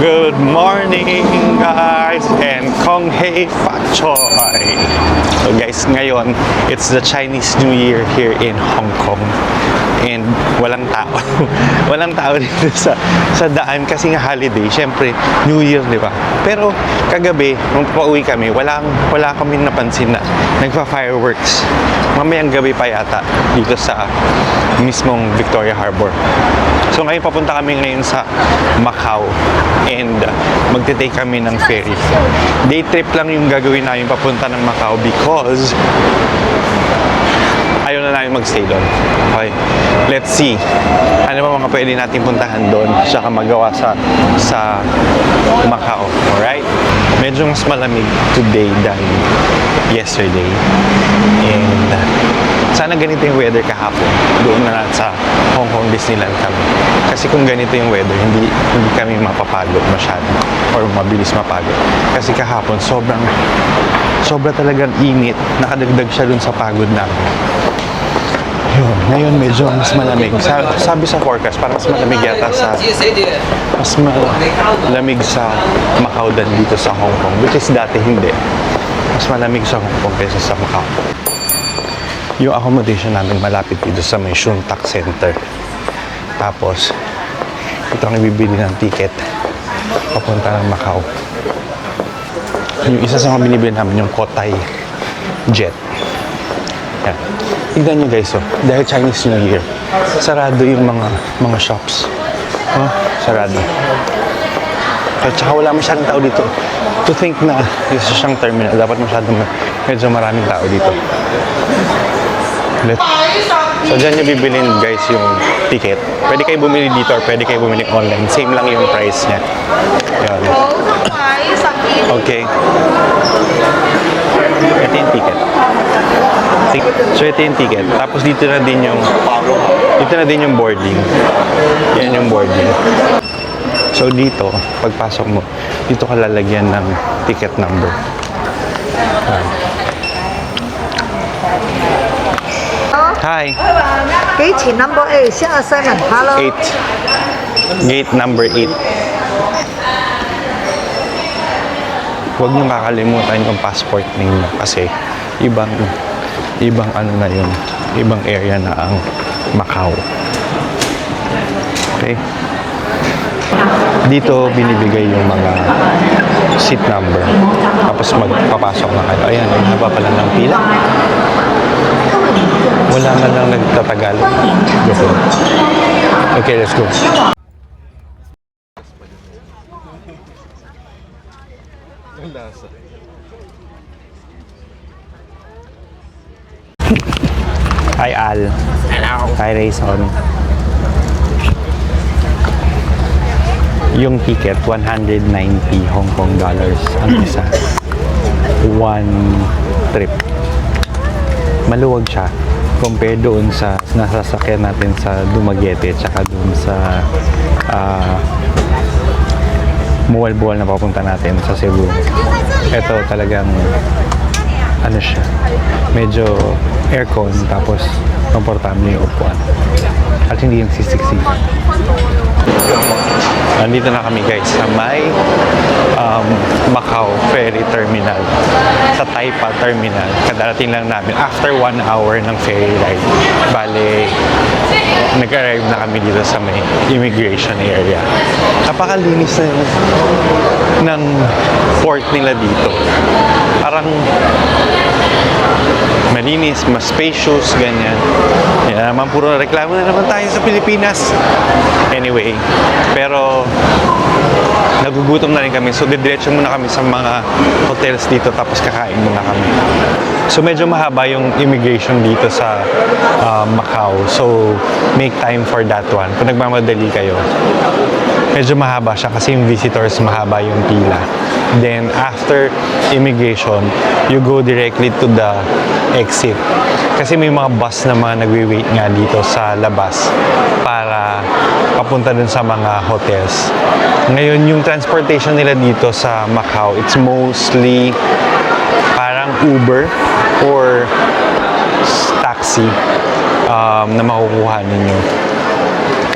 Good morning guys and Kong Hei Fat Choy. So guys, ngayon it's the Chinese New Year here in Hong Kong and walang tao. Walang tao dito sa daan kasi nga holiday. Syempre New Year, di ba? Pero kagabi nung pauwi kami, wala kami napansin na nagpa-fireworks. Mamayang gabi pa yata dito sa mismong Victoria Harbor. So ngayon papunta kami ngayon sa Macau and magte-take kami ng ferry. Day trip lang yung gagawin namin papunta ng Macau because ayaw na namin magstay doon. Okay, let's see ano ba mga pwede natin puntahan doon saka magawa sa Macau. Alright, medyo mas malamig today than yesterday and sana ganito yung weather kahapon. Doon na sa Hong Kong Disneyland kami. Kasi kung ganito yung weather, hindi kami mapapagod masyado or mabilis mapagod. Kasi kahapon, sobra talagang init. Nakadagdag siya dun sa pagod namin. Yun, ngayon medyo mas malamig. Sabi sa forecast, parang mas malamig yata mas malamig sa Macau than dito sa Hong Kong. Which is dati hindi. Mas malamig sa Hong Kong kaysa sa Macau. Yung accommodation namin malapit dito sa may Shun Tak Center. Tapos, ito ang ibibili ng ticket papunta ng Macau. Yung isa sa mga binibili namin, yung Cotai Jet. Yan. Tignan nyo guys, oh. Dahil Chinese New Year, sarado yung mga shops. Oh, sarado. At saka wala masyadong tao dito. To think na isa siyang terminal, dapat medyo maraming tao dito. So dyan nyo bibilin guys yung ticket. Pwede kayo bumili dito or pwede kayo bumili online. Same lang yung price niya. Yan. Okay. Ito yung ticket. So ito yung ticket. Tapos dito na din yung boarding. Yan yung boarding. So dito, pagpasok mo, dito ka lalagyan ng ticket number. Hi. Gate number 8, 下7 Hello. 8. Gate number 8. Huwag niyong kakalimutan yung passport ninyo kasi ibang ano na yun, ibang area na ang Macau. Okay? Dito binibigay yung mga seat number. Tapos magpapasok na kayo. Ayan, ang haba pala ng pila. Wala man lang nagtatagal. Okay, let's go. Hi Al. Hello. Hi Rayson. Yung ticket, 190 Hong Kong dollars ang isa. One trip. Maluwag siya compare doon sa nasasakyan natin sa Dumaguete tsaka doon sa Mualboal na papunta natin sa Cebu. Ito talagang ano siya, medyo aircon tapos komportable yung upuan at hindi yung sisiksi. Nandito na kami guys sa may Macau Ferry Terminal, sa Taipa Terminal. Kadarating lang namin after 1 hour ng ferry ride. Bale, nag-arrive na kami dito sa may immigration area. Napakalinis na ng port nila dito. Parang malinis, mas spacious, ganyan. Yan naman, puro reklamo na naman tayo sa Pilipinas. Anyway, pero nagugutom na rin kami. So, didiretso muna kami sa mga hotels dito tapos kakain muna kami. So, medyo mahaba yung immigration dito sa Macau. So, make time for that one. Kung nagmamadali kayo, medyo mahaba siya kasi yung visitors mahaba yung pila. Then, after immigration, you go directly to the exit. Kasi may mga bus na mga nagwi-wait nga dito sa labas para papunta dun sa mga hotels. Ngayon, yung transportation nila dito sa Macau, it's mostly parang Uber or taxi na makukuha ninyo.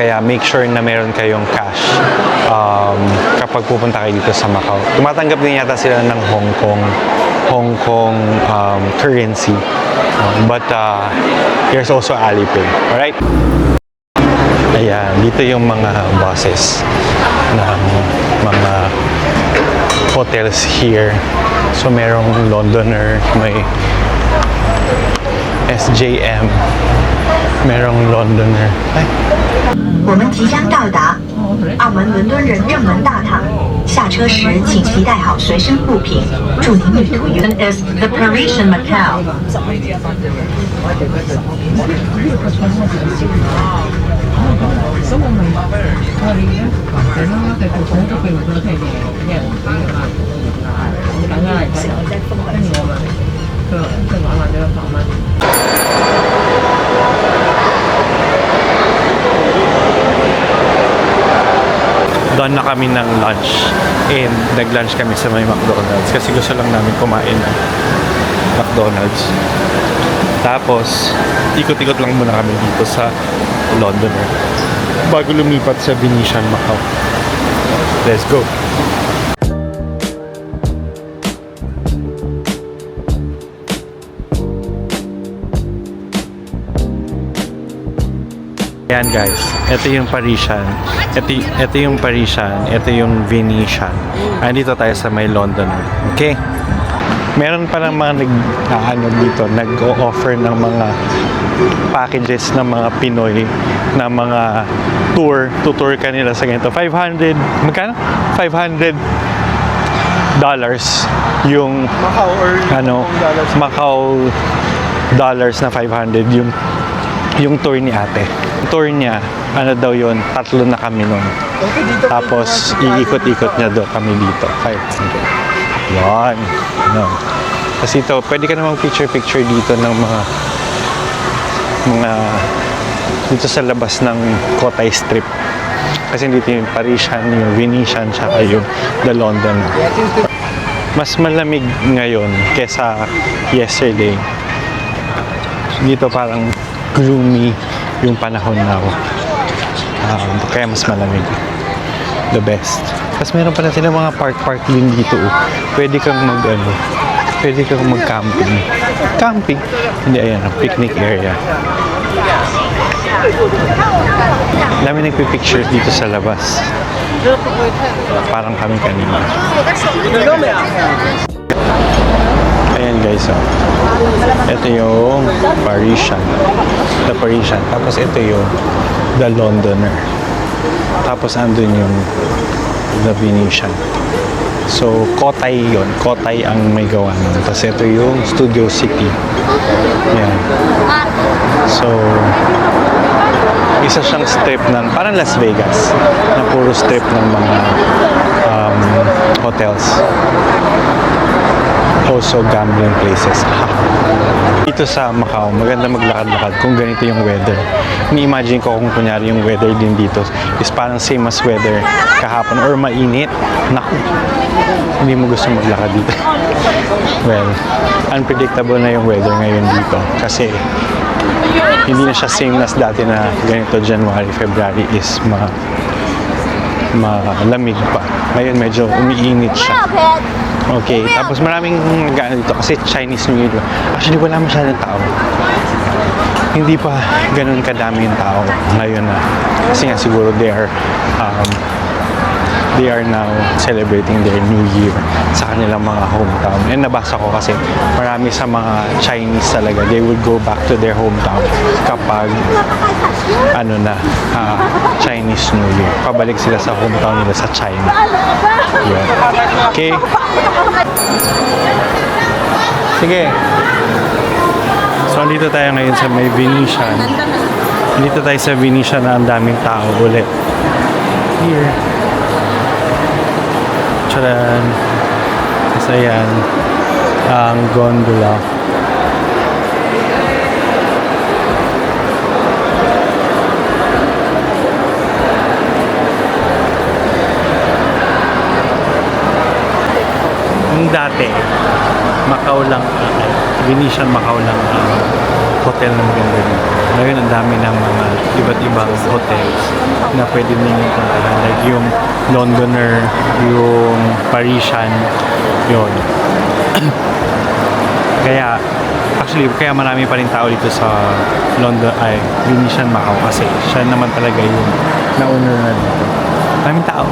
Kaya make sure na meron kayong cash kapag pupunta kayo dito sa Macau. Tumatanggap din yata sila ng Hong Kong currency. But there's also Alipay. Alright? Ayan, dito yung mga bosses ng mga hotels here. So merong Londoner, may SJM, merong Londoner. Ay, 我们即将到达澳门伦敦人正门大堂。下车时请携带好随身物品，祝您旅途愉快。Is the Parisian Macau。done na kami ng lunch and nag-lunch kami sa may McDonald's kasi gusto lang namin kumain ng McDonald's. Tapos, ikot-ikot lang muna kami dito sa Londoner bago lumipat sa Venetian Macau. Let's go! Ayan guys, ito yung Parisian, ito yung Parisian, ito yung Venetian. Andito tayo sa may Londoner. Okay? Meron pa ng mga nag-o-offer ng mga packages ng mga Pinoy na mga tutor ka nila sa ganito. 500, magkano? $500 yung Macau or Macau dollars na 500 yung tour ni ate. Tour niya, ano daw yun, 3 na kami nun. Tapos, iikot-ikot niya daw kami dito. 500. Yan. Ano. Kasi ito, pwede ka namang picture-picture dito ng mga dito sa labas ng Kotay Strip. Kasi dito yung Parisian, yung Venetian, tsaka yung The London. Mas malamig ngayon kesa yesterday. Dito parang gloomy yung panahon now. Kaya mas malamig. The best. Tapos meron pa na sila mga park din dito. Pwede kang pwede kang mag-camping. Camping? Hindi, ayan, picnic area. Dami nagpipicture dito sa labas. Parang kami kanina. Ayan guys, ito yung Parisian. The Parisian. Tapos ito yung The Londoner. Tapos andun yung The Venetian. So, Kotay yun. Kotay ang may gawa nun. Tapos ito yung Studio City. Yan. So, isa siyang strip ng, parang Las Vegas, na puro strip ng mga hotels. Also gambling places. Dito sa Macau, maganda maglakad-lakad kung ganito yung weather. Ni-imagine ko kung kunyari yung weather din dito is parang same as weather kahapon or mainit. Naku, hindi mo gusto maglakad dito. Well, unpredictable na yung weather ngayon dito kasi hindi na siya same as dati na ganito January, February is malamig pa. Ngayon medyo umiinit siya. Okay, tapos maraming nag-ano dito kasi Chinese New Year. Actually, wala masyadong tao. Hindi pa ganun kadami yung tao ngayon na. Kasi nga siguro they are now celebrating their New Year sa kanilang mga hometown. And nabasa ko kasi marami sa mga Chinese talaga, they would go back to their hometown kapag Chinese New Year. Pabalik sila sa hometown nila sa China. Yun. Okay. Sige. So, andito tayo ngayon sa may Venetian. Andito tayo sa Venetian na ang daming tao ulit. Here. Tcharan. Kasi yan, ang gondola. Yung dati, Macau lang, Venetian Macau lang hotel na maganda dito. Ngayon, ang dami ng mga iba't ibang hotels na pwede ninyo puntahan. Like yung Londoner, yung Parisian, yun. Kaya, actually, kaya marami pa rin tao dito sa London, Venetian Macau kasi siya naman talaga yung nauna na dito. Maraming tao.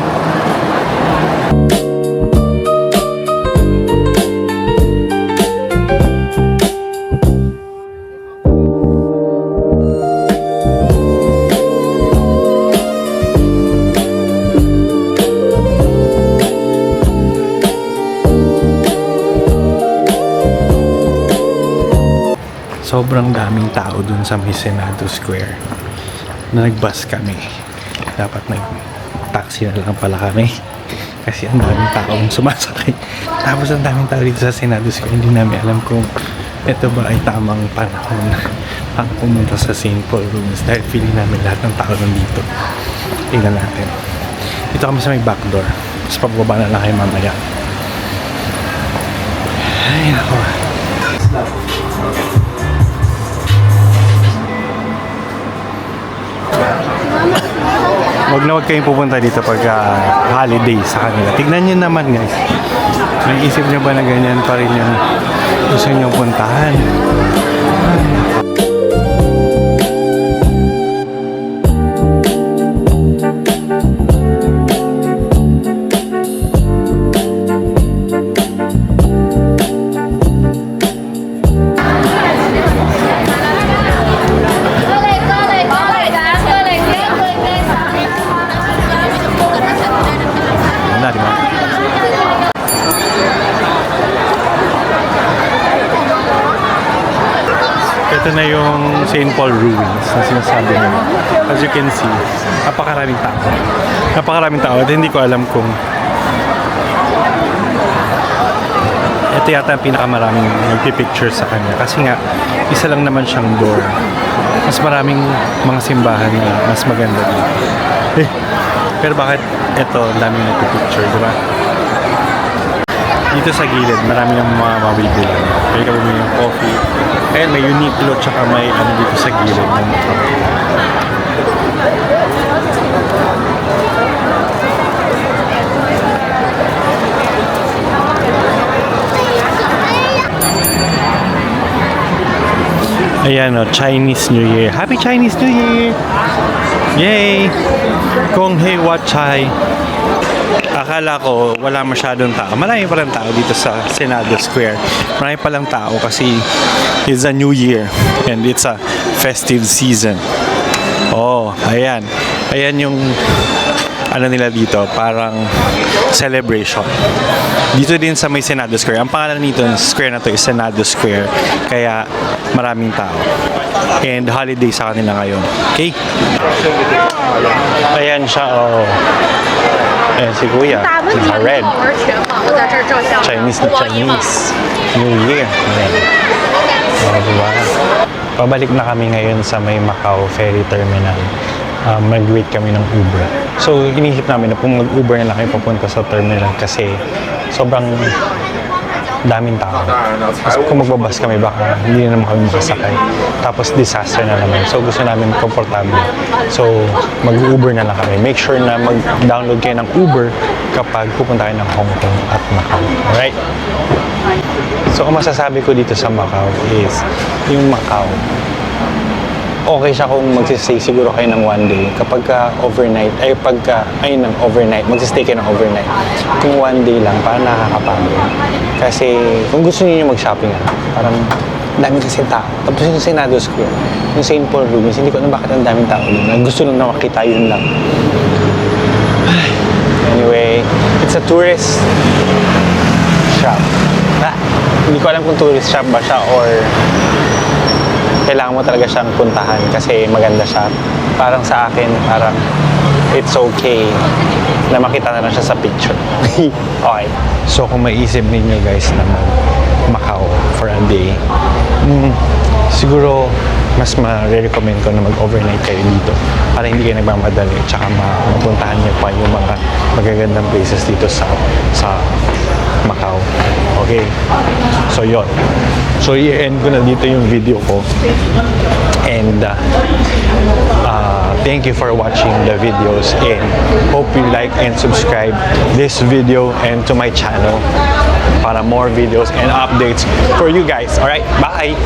Sobrang daming tao dun sa may Senado Square na nag-bus kami. Dapat nag-taxi na lang pala kami kasi ang daming taong sumasakay. Tapos ang daming tao dito sa Senado Square. Hindi namin alam kung ito ba ay tamang panahon para pumunta sa St. Paul Ruins dahil feeling namin lahat ng tao nandito. Tingnan natin. Dito kami sa may back door. Tapos pababa na lang kayo mamaya. Ay, ako. Huwag na huwag kayong pupunta dito pag holiday sa kanila. Tignan nyo naman guys. May isip nyo ba na ganyan pa rin yung gusto nyo puntahan? Di ba? Ito na yung St. Paul Ruins na sinasabi nyo. As you can see, napakaraming tao. Napakaraming tao at hindi ko alam kung ito yata ang pinakamaraming nagpipicture sa kanya. Kasi nga, isa lang naman siyang door. Mas maraming mga simbahan na mas maganda dito. Pero bakit ito, ang daming nagpipicture, di ba? Dito sa gilid, marami ng mga mabibilan. Pwede ka bumili ng coffee. Ayan, may Uniqlo, tsaka may ano dito sa gilid ng ayan o, Chinese New Year. Happy Chinese New Year! Yay! Kung hey what chai. Akala ko wala masyadong tao. Marami pa lang tao dito sa Senado Square. Marami pa lang tao kasi it's a new year and it's a festive season. Oh, ayan. Ayan yung ano nila dito, parang celebration. Dito din sa may Senado Square. Ang pangalan nito ng square na to is Senado Square. Kaya maraming tao. And holiday sa kanila ngayon. Okay? Ayan siya, oh. Ayan si Kuya. Naka-red. Chinese na Chinese. New Year. Ayan. Oh, diba? Pabalik na kami ngayon sa may Macau Ferry Terminal. Mag-wait kami ng Uber. So, inisip namin na kung mag-Uber na lang kami papunta sa terminal kasi sobrang daming tao. Kasi kung magbabas kami, baka hindi na naman kami makasakay. Tapos, disaster na naman. So, gusto namin komportable. So, mag-Uber na lang kami. Make sure na mag-download kayo ng Uber kapag pupunta kayo ng Hong Kong at Macau. Alright? So, ang masasabi ko dito sa Macau is, yung Macau, okay siya kung magsistay siguro kayo ng one day. Kapag overnight, overnight, magsistay kayo ng overnight. Kung one day lang, parang nakakapagod. Kasi kung gusto niyo mag-shopping, parang dami kasi tao. Tapos yung Senado Square, yung St. Paul Ruins, hindi ko alam bakit ang daming tao doon. Gusto lang na makita, yun lang. Anyway, it's a tourist shop. Hindi ko alam kung tourist shop ba siya or kailangan mo talaga siyang puntahan kasi maganda siya. Parang sa akin, parang it's okay na makita na lang siya sa picture. Okay. So kung maiisip ninyo guys na Macau for a day, siguro mas ma-recommend ko na mag-overnight kayo dito para hindi kayo nagmamadali tsaka mapuntahan niyo pa yung mga magagandang places dito sa Macau. Okay. So So, yon. So, i-end ko na dito yung video ko. And thank you for watching the videos, and hope you like and subscribe this video and to my channel para more videos and updates for you guys. Alright, bye!